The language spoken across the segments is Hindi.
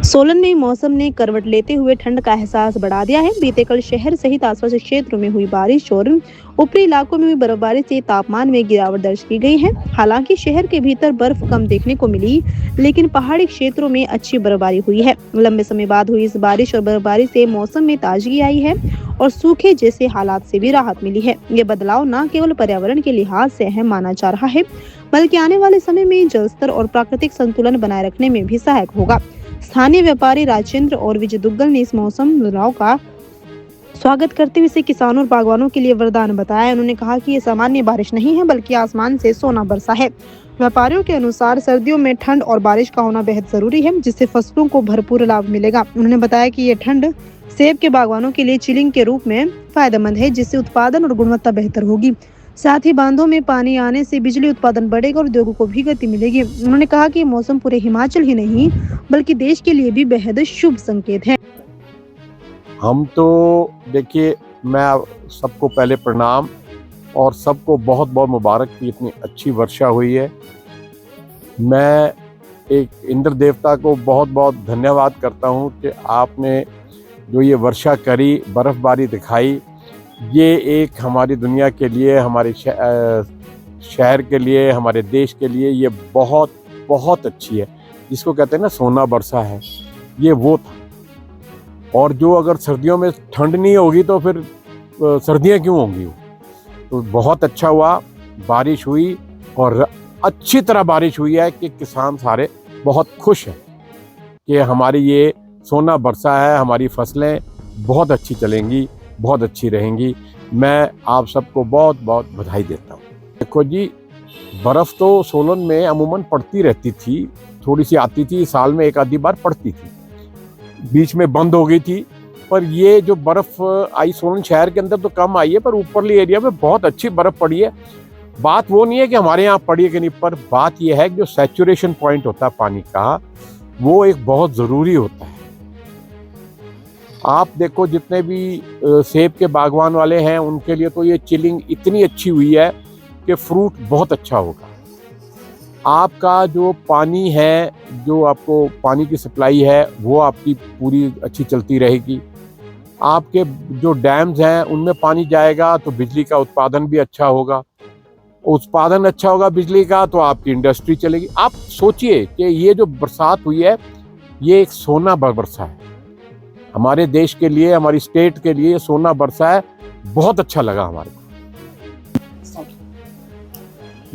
सोलन में मौसम ने करवट लेते हुए ठंड का एहसास बढ़ा दिया है। बीते कल शहर सहित आसपास के क्षेत्रों में हुई बारिश और ऊपरी इलाकों में हुई बर्फबारी से तापमान में गिरावट दर्ज की गई है। हालांकि शहर के भीतर बर्फ कम देखने को मिली, लेकिन पहाड़ी क्षेत्रों में अच्छी बर्फबारी हुई है। लंबे समय बाद हुई इस बारिश और बर्फबारी से मौसम में ताजगी आई है और सूखे जैसे हालात से भी राहत मिली है। ये बदलाव न केवल पर्यावरण के लिहाज से अहम माना जा रहा है, बल्कि आने वाले समय में जलस्तर और प्राकृतिक संतुलन बनाए रखने में भी सहायक होगा। स्थानीय व्यापारी राजेंद्र और विजय दुग्गल ने इस मौसम बदलाव का स्वागत करते हुए इसे किसानों और बागवानों के लिए वरदान बताया। उन्होंने कहा कि ये सामान्य बारिश नहीं है, बल्कि आसमान से सोना बरसा है। व्यापारियों के अनुसार सर्दियों में ठंड और बारिश का होना बेहद जरूरी है, जिससे फसलों को भरपूर लाभ मिलेगा। उन्होंने बताया कि ये ठंड सेब के बागवानों के लिए चिलिंग के रूप में फायदेमंद है, जिससे उत्पादन और गुणवत्ता बेहतर होगी। साथ ही बांधों में पानी आने से बिजली उत्पादन बढ़ेगा और उद्योगों को भी गति मिलेगी। उन्होंने कहा कि मौसम पूरे हिमाचल ही नहीं, बल्कि देश के लिए भी बेहद शुभ संकेत है। हम तो देखिए, मैं सबको पहले प्रणाम और सबको बहुत बहुत मुबारक की इतनी अच्छी वर्षा हुई है। मैं एक इंद्र देवता को बहुत बहुत धन्यवाद करता हूँ कि आपने जो ये वर्षा करी, बर्फ़बारी दिखाई, ये एक हमारी दुनिया के लिए, हमारे शहर के लिए, हमारे देश के लिए ये बहुत बहुत अच्छी है। जिसको कहते हैं ना सोना बरसा है, ये वो था। और जो अगर सर्दियों में ठंड नहीं होगी तो फिर सर्दियाँ क्यों होंगी? तो बहुत अच्छा हुआ, बारिश हुई और अच्छी तरह बारिश हुई है कि किसान सारे बहुत खुश हैं कि हमारी ये सोना बरसा है, हमारी फसलें बहुत अच्छी चलेंगी, बहुत अच्छी रहेंगी। मैं आप सबको बहुत बहुत बधाई देता हूँ। देखो जी, बर्फ़ तो सोलन में अमूमन पड़ती रहती थी, थोड़ी सी आती थी, साल में एक आधी बार पड़ती थी, बीच में बंद हो गई थी। पर ये जो बर्फ़ आई सोलन शहर के अंदर तो कम आई है, पर ऊपरली एरिया में बहुत अच्छी बर्फ़ पड़ी है। बात वो नहीं है कि हमारे यहाँ पड़ी है कि नहीं, पर बात ये है कि जो सैचुरेशन पॉइंट होता है पानी का, वो एक बहुत ज़रूरी होता है। आप देखो, जितने भी सेब के बागवान वाले हैं उनके लिए तो ये चिलिंग इतनी अच्छी हुई है कि फ्रूट बहुत अच्छा होगा। आपका जो पानी है, जो आपको पानी की सप्लाई है, वो आपकी पूरी अच्छी चलती रहेगी। आपके जो डैम्स हैं उनमें पानी जाएगा तो बिजली का उत्पादन भी अच्छा होगा। उत्पादन अच्छा होगा बिजली का तो आपकी इंडस्ट्री चलेगी। आप सोचिए कि ये जो बरसात हुई है, ये एक सोना बरसा है हमारे देश के लिए, हमारी स्टेट के लिए सोना बरसा है। बहुत अच्छा लगा हमारे को।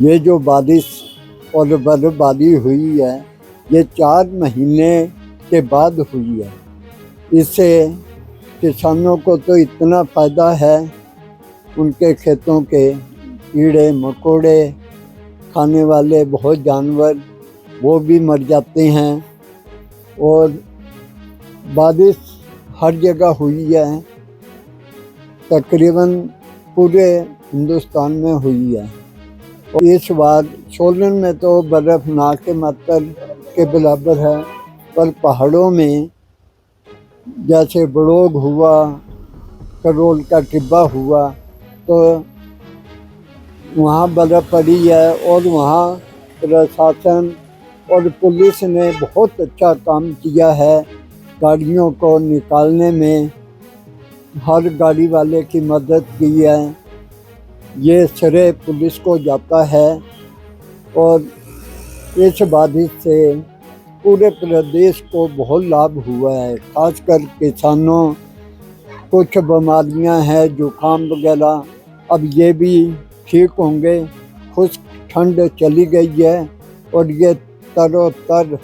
ये जो बारिश और बर्फबारी हुई है, ये 4 महीने के बाद हुई है। इससे किसानों को तो इतना फ़ायदा है, उनके खेतों के कीड़े मकोड़े खाने वाले बहुत जानवर वो भी मर जाते हैं। और बारिश हर जगह हुई है, तकरीबन पूरे हिंदुस्तान में हुई है। और इस बार सोलन में तो बर्फ़ ना के मात्रा के बराबर है, पर पहाड़ों में जैसे बड़ोग हुआ, करोल का टिब्बा हुआ, तो वहाँ बर्फ़ पड़ी है और वहाँ प्रशासन और पुलिस ने बहुत अच्छा काम किया है। गाड़ियों को निकालने में हर गाड़ी वाले की मदद की है। ये श्रेय पुलिस को जाता है। और इस बारिश से पूरे प्रदेश को बहुत लाभ हुआ है, खासकर किसानों। कुछ बीमारियां हैं, जुकाम वगैरह, अब ये भी ठीक होंगे। खुश्क ठंड चली गई है और ये तरोतर